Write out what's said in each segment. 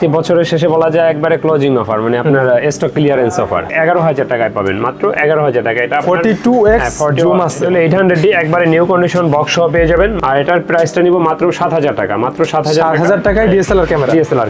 আজকে বছরের শেষে বলা যায় একবারে ক্লোজিং অফার, মানে আপনার স্টক ক্লিয়ারেন্স অফার 11,000 টাকায় পাবেন, মাত্র 11,000 টাকা। এটা 42x জুম আছে, 800D একবারে নিউ কন্ডিশন বক্স সহ পেয়ে যাবেন। আর এটার প্রাইসটা নিব মাত্র 7,000 টাকা, মাত্র 7,000 টাকায় ডিএসএলআর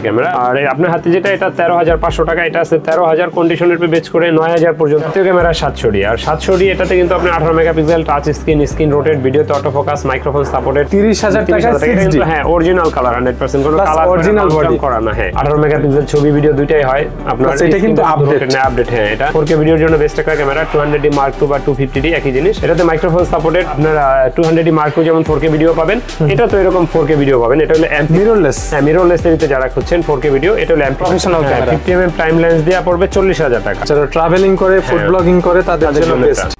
ক্যামেরা। আর আপনার হাতে যেটা এটা 13,500 টাকা, এটা আছে 13,000 কন্ডিশনের পে বেচ করে 9,000 পর্যন্ত। ক্যামেরা 700D, আর 700D এটাতে কিন্তু আপনি 18 মেগাপিক্সেল টাচ স্ক্রিন রোটেট ভিডিওতে অটো ফোকাস, মাইক্রোফোন সাপোর্টেড। 30,000 টাকা কিন্তু হ্যাঁ অরিজিনাল কালার 100%, কোনো কালার অরিজিনাল বডি করা না। হ্যাঁ 18 মেগাপিক্সেল ছবি ভিডিও দুইটাই হয় আপনার। এটা কিন্তু আপডেট। হ্যাঁ এটা 4K ভিডিওর জন্য বেস্ট একটা ক্যামেরা। 200D Mark II বা 250D একই জিনিস। এটাতে মাইক্রোফোন সাপোর্টেড। আপনার 200D Mark II যেমন 4K ভিডিও পাবেন, এটা তো এরকম 4K ভিডিও পাবেন। এটা হলো মিররলেস। হ্যাঁ মিররলেস এর ভিতরে যারা খুঁজছেন 4K ভিডিও, এটা হলো professional camera. 50mm prime lens দিয়ে পড়বে 40,000 টাকা। যারা ট্রাভেলিং করে, ফুড ব্লগিং করে তাদের জন্য বেস্ট।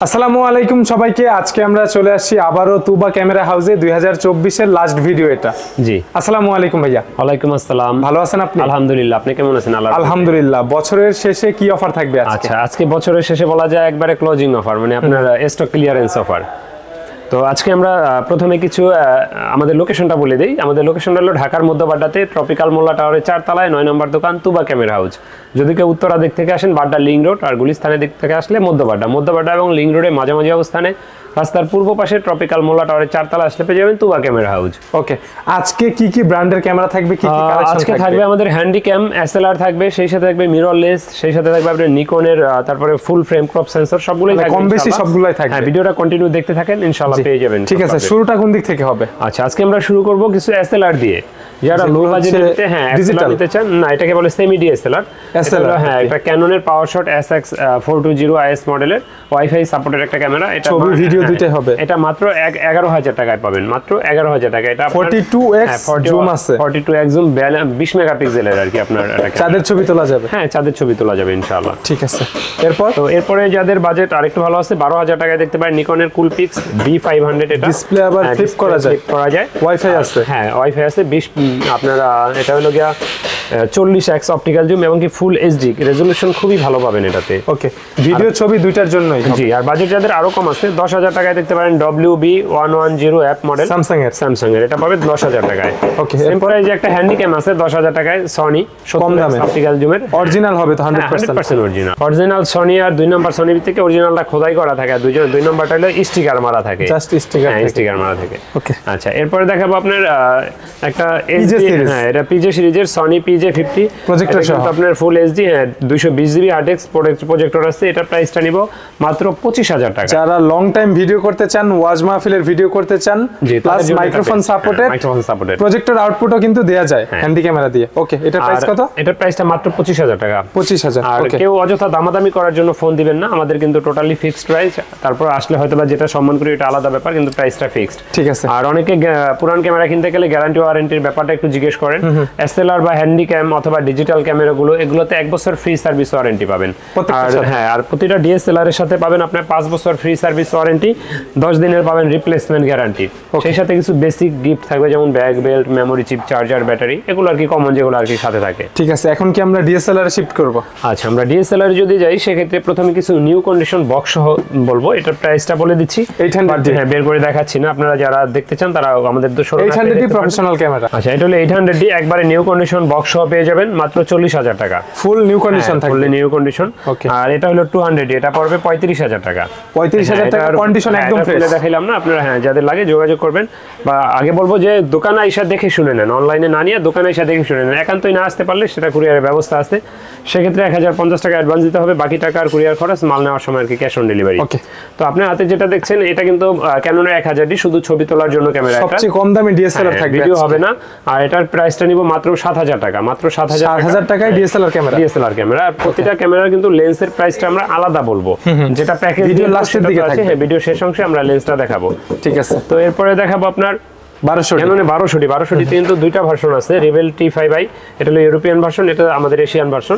আসসালামু আলাইকুম সবাইকে। আজকে আমরা চলে আসছি আবারও তুবা ক্যামেরা হাউসে 2024 এর লাস্ট ভিডিও এটা। জি আসসালামু আলাইকুম ভাইয়া। ওয়ালাইকুম আসসালাম। ভালো আছেন আপনি? আলহামদুলিল্লাহ, আপনি কেমন আছেন? আলহামদুলিল্লাহ। বছরের শেষে কি অফার থাকবে আজকে? আচ্ছা, আজকে বছরের শেষে বলা যায় একবারে ক্লোজিং অফার, মানে আপনার স্টক ক্লিয়ারেন্স অফার। তো আজকে আমরা প্রথমে কিছু আমাদের লোকেশনটা বলে দিই। আমাদের লোকেশনটা হলো ঢাকার মধ্যবাড্ডাতে ট্রপিক্যাল মোল্লা টাওয়ারের 4 তলায় 9 নম্বর দোকান তুবা ক্যামেরা হাউস। যদি কেউ উত্তরা দিক থেকে আসেন বাড্ডা লিংক রোড, আর গুলিস্তানের দিক থেকে আসলে মধ্যবাড্ডা এবং লিংক রোডের মাঝামাঝি অবস্থানে রাস্তার পূর্ব পাশে ট্রপিক্যাল মোল্লা টাওয়ারের 4 তলা আসলে পেয়ে যাবেন তুবা ক্যামেরা হাউস। ওকে, আজকে কি কি ব্র্যান্ডের ক্যামেরা থাকবে, কি কি কালেকশন আজকে থাকবে? আমাদের হ্যান্ডিক্যাম এসএলআর থাকবে, সেই সাথে থাকবে মিররলেস, সেই সাথে থাকবে আপনার নিকনের, তারপরে ফুল ফ্রেম ক্রপ সেন্সর, সবগুলোই থাকবে কম বেশি সবগুলাই থাকবে। হ্যাঁ, ভিডিওটা কন্টিনিউ দেখতে থাকেন, ইনশাআল্লাহ পেয়ে যাবেন। ঠিক আছে, শুরুটা কোন দিক থেকে হবে? আচ্ছা, আজকে আমরা শুরু করব কিছু এসএলআর দিয়ে। যারা লো বাজেটে ডিজিটাল নিতে চান, না এটাকে বলে সেমি ডিএসএলআর। হ্যাঁ, এটা ক্যাননের পাওয়ারশট SX420IS মডেলের ওয়াইফাই সাপোর্টেড একটা ক্যামেরা। এটা ছবি ভিডিও দুইটাই হবে। এটা মাত্র 11,000 টাকায় পাবেন, মাত্র 11,000 টাকা। এটা 42x জুম আছে, 42x জুম 20 মেগাপিক্সেলের আর কি। আপনার চাঁদের ছবি তোলা যাবে। হ্যাঁ, চাঁদের ছবি তোলা যাবে ইনশাআল্লাহ। ঠিক আছে, এরপরে যাদের বাজেট আরেকটু ভালো আছে 12,000 টাকায় দেখতে পারেন নিকনের কুলপিক্স B500। এটা ডিসপ্লে আবার ফ্লিপ করা যায়, ওয়াইফাই আছে। হ্যাঁ, ওয়াইফাই আছে। 20 আপনারা এটা হলো গিয়া 40x অপটিক্যাল জুম এবং কি ফুল এইচডি রেজোলিউশন খুবই ভালো পাবেন এটাতে। ওকে, ভিডিও ছবি দুইটার জন্যই। জি, আর বাজেট যাদের আরো কম আছে 10,000 টাকায় দেখতে পারেন WB110 অ্যাপ মডেল স্যামসাং এর, এটা পাবে 10,000 টাকায়। ওকে, এরপরে যে একটা হ্যান্ডিক্যাম আছে 10,000 টাকায় সনি, কম দামে অপটিক্যাল জুমের, অরিজিনাল হবে তো 100% অরিজিনাল সনি। আর 2 নম্বর সনি থেকে অরিজিনালটা খোদাই করা থাকে, আর 2 নম্বরটা হলো স্টিকার মারা থাকে, জাস্ট স্টিকার মারা থাকে। ওকে, আচ্ছা, এরপরে দেখাবো আপনার একটা হ্যাঁ, এটা পিজে সিরিজের সনি PJ50 প্রজেক্টর সহ আপনার ফুল এইচডি 220GB হার্ডেক্স প্রজেক্টর আছে। এটা প্রাইসটা নিব মাত্র 25,000 টাকা। যারা লং টাইম ভিডিও করতে চান, ওয়াজ মাহফিলের ভিডিও করতে চান, প্লাস মাইক্রোফোন সাপোর্টেড প্রজেক্টর আউটপুটও কিন্তু দেয়া যায় হ্যান্ডি ক্যামেরা দিয়ে। ওকে, এটা প্রাইস কত? এটা প্রাইসটা মাত্র 25,000 টাকা। 25,000। আর কেউ অযথা দামাদামি করার জন্য ফোন দিবেন না, আমাদের কিন্তু টোটালি ফিক্সড প্রাইস। তারপর আসলে হয়তোবা যেটা সম্মান করি এটা আলাদা ব্যাপার, কিন্তু প্রাইসটা ফিক্সড। ঠিক আছে। আর অনেকে পুরান ক্যামেরা কিনতে গেলে গ্যারান্টি ওয়ারেন্টির ব্যাপারটা একটু জিজ্ঞেস করেন। এসএলআর বা হ্যান্ডিক্যাম অথবা ডিজিটাল ক্যামেরাগুলো, এগুলোতে 1 বছর ফ্রি সার্ভিস ওয়ারেন্টি পাবেন। আর হ্যাঁ, আর প্রতিটা ডিএসএলআর এর সাথে পাবেন আপনার 5 বছর ফ্রি সার্ভিস ওয়ারেন্টি, 10 দিনের পাবেন রিপ্লেসমেন্ট গ্যারান্টি। সেই সাথে কিছু বেসিক গিফট থাকবে, যেমন bag, belt, memory chip, charger, battery, এগুলো আর কি কমন যেগুলো আর কি সাথে থাকে। ঠিক আছে, এখন কি আমরা ডিএসএলআর এ শিফট করব? আচ্ছা, আমরা ডিএসএলআর যদি যাই সেক্ষেত্রে প্রথমে কিছু নিউ কন্ডিশন বক্স সহ বলবো। এটার প্রাইসটা বলে দিচ্ছি। 800। হ্যাঁ, বের করে দেখাচ্ছি না, আপনারা যারা দেখতে চান তারা আমাদের 800D প্রফেশনাল ক্যামেরা। আচ্ছা, এটা হলো 800D একবারে নিউ কন্ডিশন বক্স সহ পেয়ে যাবেন মাত্র 40,000 টাকা। ফুল নিউ কন্ডিশন থাকবে, ফুল নিউ কন্ডিশন। আর এটা হলো 200D, এটা পড়বে 35,000 টাকা। 35,000 টাকা কন্ডিশন একদম ফ্রেশ। দেখাইলাম না আপনারা, হ্যাঁ যাদের লাগে যোগাযোগ করবেন। বা আগে বলবো যে দোকানে আইসা দেখে শুনে নেন, অনলাইনে না নিয়ে দোকানে আইসা দেখে শুনে নেন। একান্তই না আসতে পারলে সেটা কুরিয়ারের ব্যবস্থা আছে, সেক্ষেত্রে 1050 টাকা অ্যাডভান্স দিতে হবে, বাকি টাকা আর কুরিয়ার খরচ, মাল নেওয়ার সময় আর কি ক্যাশ অন ডেলিভারি। ওকে, তো আপনার হাতে যেটা দেখছেন এটা কিন্তু ক্যাননের 1000D শুধু ছবি তোলার জন্য ক্যামেরা, সবচেয়ে কম দামি ডিএসএলআর থাকবে, ভিডিও হবে না। আর এটার প্রাইসটা নিব মাত্র 7,000 টাকা, মাত্র 7,000 টাকায় ডিএসএলআর ক্যামেরা। আর প্রতিটা ক্যামেরার কিন্তু লেন্সের প্রাইসটা আমরা আলাদা বলবো, যেটা প্যাকেজ ভিডিও লাস্টের দিকে থাকবে। হ্যাঁ, ভিডিও শেষ অংশে আমরা লেন্সটা দেখাবো। ঠিক আছে, তো এরপরে দেখাবো আপনার 1200। ক্যাননে 1200D কিন্তু দুইটা ভার্সন আছে, রেবেল T5i, এটা হলো ইউরোপিয়ান ভার্সন, এটা আমাদের এশিয়ান ভার্সন।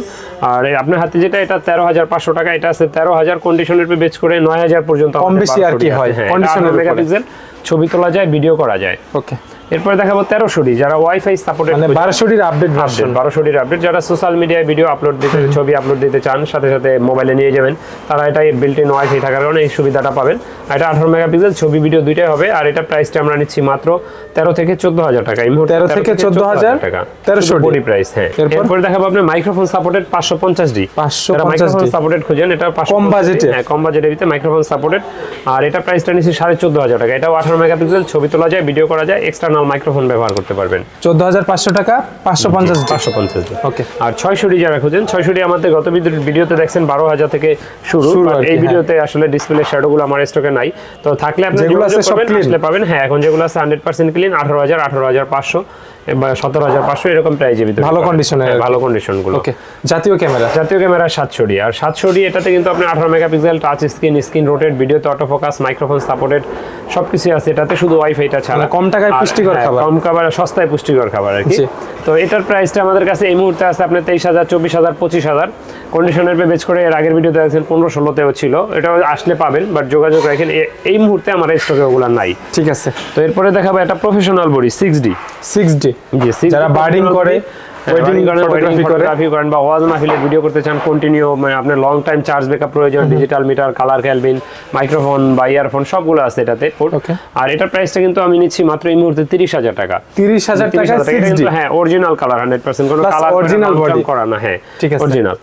আর আপনার হাতে যেটা এটা 13,500 টাকা, এটা আছে 13,000 কন্ডিশনের পে বেচ করে 9,000 পর্যন্ত কম বেশি আর কি হয় কন্ডিশনের মেগাপিক্সেল ছবি তোলা যায়, ভিডিও করা যায়। ওকে, এরপরে দেখাবো 1300D, যারা ওয়াইফাই সাপোর্টেড, মানে 1200D update version, 1200D update, যারা সোশ্যাল মিডিয়ায় ভিডিও আপলোড দিতে, ছবি আপলোড দিতে চান, সাথে সাথে মোবাইলে নিয়ে যাবেন, তারা এটা বিল্ট ইন ওয়াইফাই থাকার কারণে এই সুবিধাটা পাবেন। এটা 18 মেগাপিক্সেল, ছবি ভিডিও দুইটাই হবে। আর এটা প্রাইসটা আমরা নিচ্ছি মাত্র 13 থেকে 14000 টাকা। এই মুহূর্তে 13 থেকে 14000 টাকা 1300 বডি প্রাইস। হ্যাঁ, এরপর দেখাবো আপনি microphone supported 550D, microphone supported খুঁজেন, এটা কম বাজেটে, হ্যাঁ কম বাজেটের ভিতরে মাইক্রোফোন সাপোর্টেড। আর এটা প্রাইসটা নিচ্ছি 14500 টাকা। এটাও 18 মেগাপিক্সেল, ছবি তোলা যায়, ভিডিও করা যায়, এক্সটার্নাল মাইক্রোফোন ব্যবহার করতে পারবেন। 14500 টাকা 550। ওকে, আর 600D যারা খুঁজেন, 600D আমাদের গত ভিডিওতে দেখছেন 12000 থেকে শুরু। এই ভিডিওতে আসলে ডিসপ্লে শ্যাডোগুলো আমার স্টকে নাই, তো থাকলে আপনি যেগুলো আছে সব ক্লিন পাবেন। হ্যাঁ, এখন যেগুলো আছে 100% ক্লিন, 18000, 18500 বা 17500 এরকম প্রাইজের ভিতরে, ভালো কন্ডিশনে, ভালো কন্ডিশন গুলো। ওকে, জাতীয় ক্যামেরা 700D। আর 700D এটাতে কিন্তু আপনি 18 মেগাপিক্সেল, টাচ স্ক্রিন রোটেট, ভিডিওতে অটো ফোকাস, মাইক্রোফোন সাপোর্টেড সবকিছু আছে এটাতে, শুধু ওয়াইফাইটা ছাড়া। কম টাকায় পুষ্টিকর খাবার, কম খাবার, সস্তায় পুষ্টিকর খাবার আর কি। তো এটার প্রাইসটা আমাদের কাছে এই মুহূর্তে আছে আপনার 23000, 24000, 25000 কন্ডিশনের পে বেচ করে। এর আগের ভিডিওতে দেখছেন 15-16তেও ছিল, এটা আসলে পাবেন, বাট যোগাযোগ রাখেন। এই মুহূর্তে আমার স্টকে ওগুলো নাই। ঠিক আছে, তো এরপরে দেখাবো একটা প্রফেশনাল বডি 6D, জি, যারা বার্ডিং করে, ফটোগ্রাফি করেন বা ওয়াজ মাহফিলে ভিডিও করতে চান, কন্টিনিউ, মানে আপনার লং টাইম চার্জ ব্যাকআপ প্রয়োজন, digital meter, colour kelvin, microphone বা ইয়ারফোন সবগুলো আছে এটাতে। আর এটার প্রাইসটা কিন্তু আমি নিচ্ছি মাত্র এই মুহূর্তে 30000 টাকা। 30000 টাকা 6D, হ্যাঁ অরিজিনাল কালার, 100% কোনো কালার অরিজিনাল বডি করা না। হ্যাঁ, ঠিক আছে, অরিজিনাল।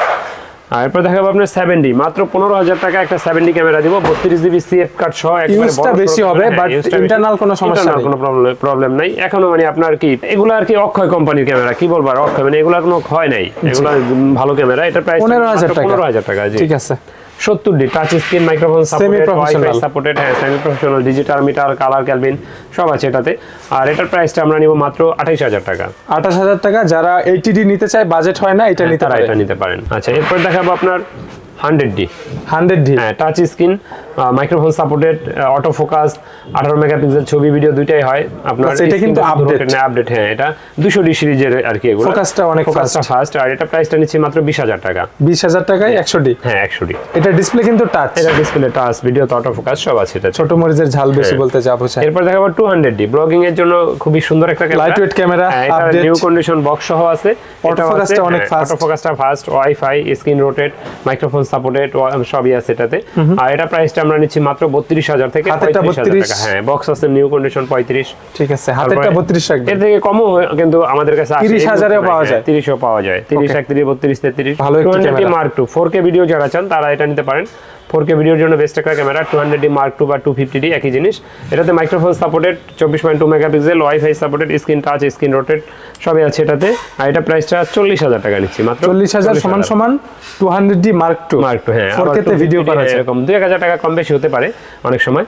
আর এরপর দেখাবো আপনার 7D, মাত্র 15000 টাকা একটা 7D ক্যামেরা দিব, 32GB CF কার্ড সহ। একবারে বড় বেশি হবে, বাট ইন্টারনাল কোনো সমস্যা নেই, কোনো প্রবলেম নাই। এখনো মানে আপনার কি এগুলো আর কি অক্ষয় কোম্পানির ক্যামেরা, কি বলবো আর অক্ষয়, মানে এগুলা কোনো ক্ষয় নাই, এগুলা ভালো ক্যামেরা। এটা প্রাইস 15000 টাকা। জি, ঠিক আছে। 70D, touch screen, microphone supported, wifi supported, হ্যাঁ semi professional, digital meter, colour kelvin সব আছে এটাতে। আর এটার প্রাইসটা আমরা নিব মাত্র 28000 টাকা। 28000 টাকা। যারা 80D নিতে চায়, বাজেট হয় না, এটা নিতে পারেন। আচ্ছা, এরপর দেখাবো আপনার 100D, হ্যাঁ touch screen, microphone supported, auto focus, 18 megapixel, ছবি ভিডিও দুইটাই হয় আপনার। এটা কিন্তু আপডেট, হ্যাঁ এটা 200D সিরিজের আর কি, এগুলো ফোকাসটা অনেক ফাস্ট। আর এটা প্রাইসটা নিচ্ছে মাত্র 20000 টাকা। 20000 টাকায় 100D, হ্যাঁ 100D। এটা ডিসপ্লে কিন্তু টাচ, এটা ডিসপ্লে টাচ, ভিডিও তো অটো ফোকাস সব আছে এটা। ছোট মরিচের ঝাল বেশি বলতে যা বোঝায়। এরপর দেখাবো 200D, ব্লগিং এর জন্য খুবই সুন্দর একটা camera, lightweight camera, update, new condition box সহ আছে। অটো ফোকাসটা অনেক ফাস্ট, অটো ফোকাসটা fast, wifi, screen rotate, microphone supported সবই আছে এটাতে। আর এটা প্রাইসটা আমরা নিচ্ছি মাত্র 32000 থেকে 35000 টাকা। হ্যাঁ, বক্স আছে, নিউ কন্ডিশন 35। ঠিক আছে, হাতেরটা 32 রাখবেন। এর থেকে কমও কিন্তু আমাদের কাছে 30000 এও পাওয়া যায়, 30ও পাওয়া যায়, 30, 31, 32, 33। ভালো একটা camera. Mark II 4K video যারা চান তারা এটা নিতে পারেন। 4K ভিডিওর জন্য বেস্ট একটা ক্যামেরা 200D Mark II বা 250D একই জিনিস। এটাতে microphone supported, 24.2 megapixel, wifi supported, screen touch, screen rotate সবই আছে এটাতে। আর এটা প্রাইসটা 40000 টাকা নিচ্ছি মাত্র। 40000 সমান 200D Mark II, হ্যাঁ 4K তে ভিডিও করা যায়, এরকম 2000 টাকা কম বেশি হতে পারে অনেক সময়।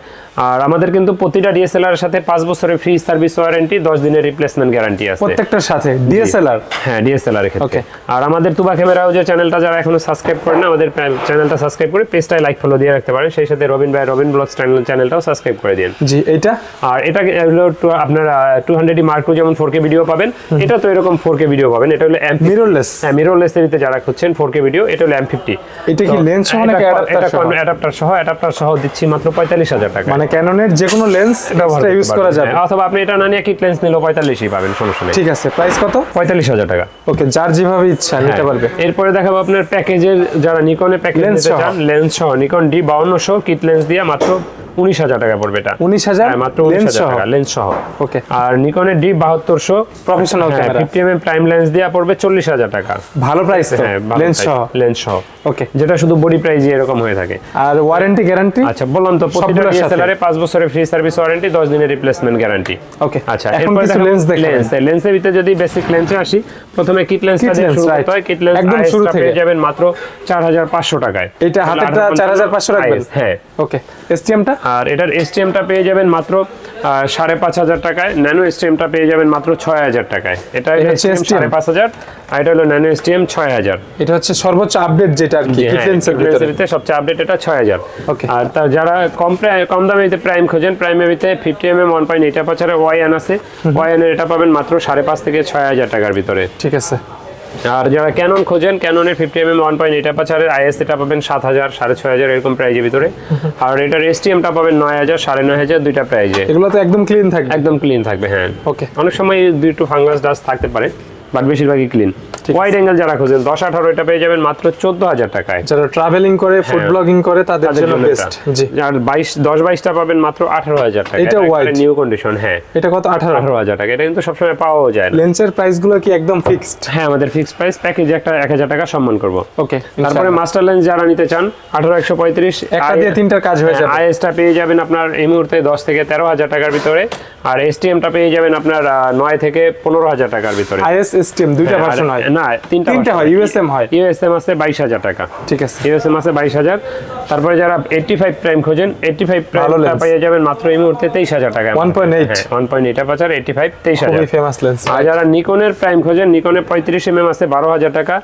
আর আমাদের কিন্তু প্রতিটা ডিএসএলআর এর সাথে 5 বছরের ফ্রি সার্ভিস ওয়ারেন্টি, 10 দিনের রিপ্লেসমেন্ট গ্যারান্টি আছে প্রত্যেকটার সাথে। ডিএসএলআর, হ্যাঁ ডিএসএলআর এর ক্ষেত্রে। আর আমাদের তুবা ক্যামেরাও যে চ্যানেলটা যারা এখনো সাবস্ক্রাইব করেন না, আমাদের চ্যানেলটা সাবস্ক্রাইব করে পেজটায় লাইক ফলো দিয়ে রাখতে পারেন। সেই সাথে রবিন ব্লগস চ্যানেলটাও সাবস্ক্রাইব করে দিন। জি, এইটা আর এটা হলো আপনারা 200D Mark II যেমন 4K ভিডিও পাবেন, এটা তো এরকম 4K ভিডিও পাবেন। এটা হলো মিররলেস, হ্যাঁ মিররলেস এর ভিতরে যারা খুঁজছেন 4K ভিডিও, এটা হলো M50। এটা কি লেন্স সহ নাকি অ্যাডাপ্টার সহ দিচ্ছি মাত্র 45000 টাকা। মানে ক্যাননের যে কোনো লেন্স ব্যবহার ইউজ করা যাবে, অথবা আপনি এটা না নিয়ে কিট লেন্স নিলেও 45ই পাবেন, সমস্যা নেই। ঠিক আছে, প্রাইস কত? 45000 টাকা। ওকে, যার যেভাবে ইচ্ছা নিতে পারবে। এরপরে দেখাবো আপনার প্যাকেজের, যারা নিকনের প্যাকেজ নিতে চান, লেন্স সহ নিকন D5200 কিট লেন্স দিয়ে মাত্র 19000 টাকা পড়বে। এটা 19000 মাত্র 19000 টাকা লেন্স সহ। ওকে, আর নিকনের D7200 professional camera 50mm prime lens দিয়ে পড়বে 40000 টাকা। ভালো প্রাইস, হ্যাঁ লেন্স সহ। ওকে, যেটা শুধু বডি প্রাইস এরকম হয়ে থাকে। আর ওয়ারেন্টি গ্যারান্টি? আচ্ছা বললাম তো, প্রতিটা ডিএসএলআর এ 5 বছরের ফ্রি সার্ভিস ওয়ারেন্টি, 10 দিনের রিপ্লেসমেন্ট গ্যারান্টি। ওকে, আচ্ছা এখন কিছু লেন্স দেখেন। লেন্সের ভিতরে যদি বেসিক লেন্সে আসি, প্রথমে কিট লেন্সটা দিয়ে শুরু করতে হয়। কিট লেন্স একদম শুরু থেকে পেয়ে যাবেন মাত্র 4500 টাকায়। এটা হাতেরটা 4500 রাখবেন। হ্যাঁ, ওকে। এসটিএমটা? আর এটার এসটিএমটা পেয়ে যাবেন মাত্র 5500 টাকায়। ন্যানো এসটিএমটা পেয়ে যাবেন মাত্র 6000 টাকায়। এটা হচ্ছে 5500 আর এটা হলো ন্যানো এসটিএম 6000। এটা হচ্ছে সর্বোচ্চ আপডেট যেটা আর কি কিট লেন্সের ভিতরে সবচেয়ে আপডেট এটা 6000। ওকে, আর যারা কম দামে প্রাইম খোঁজেন, প্রাইমের ভিতরে 50mm 1.8 আপারচারে ওয়াইএন আছে। ওয়াইএন এর এটা পাবেন মাত্র 5.5 থেকে 6000 টাকার ভিতরে। ঠিক আছে। আর যারা ক্যানন খোঁজেন, ক্যাননের 50mm 1.8 অ্যাপারচারের আইএস এটা পাবেন 7000 6500 এরকম প্রাইজের ভিতরে। আর এটার এসটিএমটা পাবেন 9000 9500 দুইটা প্রাইজে। এগুলো তো একদম ক্লিন থাকবে? একদম ক্লিন থাকবে, হ্যাঁ। ওকে, অনেক সময় দুই একটু ফাঙ্গাস ডাস্ট থাকতে পারে, বাট বেশিরভাগই ক্লিন। ওয়াইড অ্যাঙ্গেল যারা খোঁজেন 10-18 এটা পেয়ে যাবেন মাত্র 14000 টাকায়। যারা ট্রাভেলিং করে, ফুড ব্লগিং করে তাদের জন্য বেস্ট। জি, আর 10-22টা পাবেন মাত্র 18000 টাকা। এটা ওয়াইড নিউ কন্ডিশন, হ্যাঁ। এটা কত? 18000 টাকা। এটা কিন্তু সবসময় পাওয়াও যায় না। লেন্সের প্রাইস গুলো কি একদম ফিক্সড? হ্যাঁ, আমাদের ফিক্সড প্রাইস, প্যাকেজে একটা 1000 টাকা সম্মান করব। ওকে, তারপরে মাস্টার লেন্স যারা নিতে চান 18135 একটা দিয়ে তিনটার কাজ হয়ে যাবে। আইএসটা পেয়ে যাবেন আপনার এই মুহূর্তে 10 থেকে 13000 টাকার ভিতরে। আর এসটিএমটা পেয়ে যাবেন আপনার 9 থেকে 15000 টাকার ভিতরে। আইএস এসটিএম দুইটা ভার্সন হয়? না, তিনটা হয়। ইউএসএম হয়? ইউএসএম আছে 22000 টাকা। ঠিক আছে, ইউএসএম আছে 22000। তারপরে যারা 85 প্রাইম খোঁজেন, 85 প্রাইমটা পেয়ে যাবেন মাত্র এই মুহূর্তে 23000 টাকা। 1.8 1.8 অ্যাপারচার 85 23000। খুবই ফেমাস লেন্স। আর যারা নিকনের প্রাইম খোঁজেন, নিকনের 35mm আছে 12000 টাকা।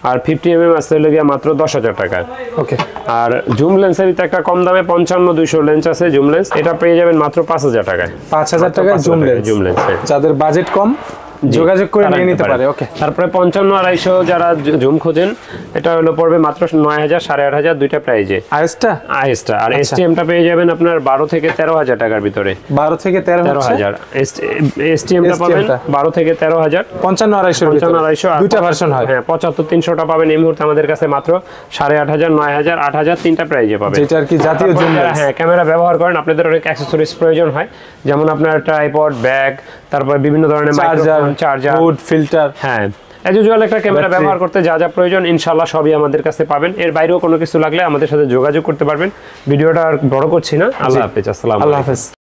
আর 50mm আছে হলো গিয়া মাত্র 10000 টাকা। ওকে। আর জুম লেন্সের ভিতরে একটা কম দামে 55-200 লেন্স আছে, জুম লেন্স। এটা পেয়ে যাবেন মাত্র 5000 টাকায়। 5000 টাকায় জুম লেন্স। জুম লেন্স, যাদের বাজেট কম যোগাযোগ করে নিয়ে নিতে পারে। ওকে। তারপরে 55-250 যারা জুম খোঁজেন, এটা হলো পড়বে মাত্র 9000 8500 দুইটা প্রাইজে। আইএসটা? আইএসটা। আর এসটিএমটা পেয়ে যাবেন আপনার 12 থেকে 13000 টাকার ভিতরে। 12 থেকে 13000 এসটিএমটা পাবেন 12 থেকে 13000। 55-250 দুইটা ভার্সন হয়। হ্যাঁ, 75-300টা পাবেন এই মুহূর্তে আমাদের কাছে মাত্র 8500 9000 8000 তিনটা প্রাইজে পাবেন। যেটা আর কি জাতীয় জুম লেন্স। হ্যাঁ, ক্যামেরা ব্যবহার করেন, আপনাদের অনেক অ্যাকসেসরিজ প্রয়োজন হয়, যেমন আপনার ট্রাইপড, ব্যাগ, তারপর বিভিন্ন ধরনের চার্জার, হুড, ফিল্টার। হ্যাঁ, এজ ইউজুয়াল একটা ক্যামেরা ব্যবহার করতে যা যা প্রয়োজন ইনশাআল্লাহ সবই আমাদের কাছে পাবেন। এর বাইরেও কোনো কিছু লাগলে আমাদের সাথে যোগাযোগ করতে পারবেন। ভিডিওটা আর বড় করছি না। আল্লাহ হাফেজ। আসসালামু আলাইকুম। আল্লাহ হাফেজ।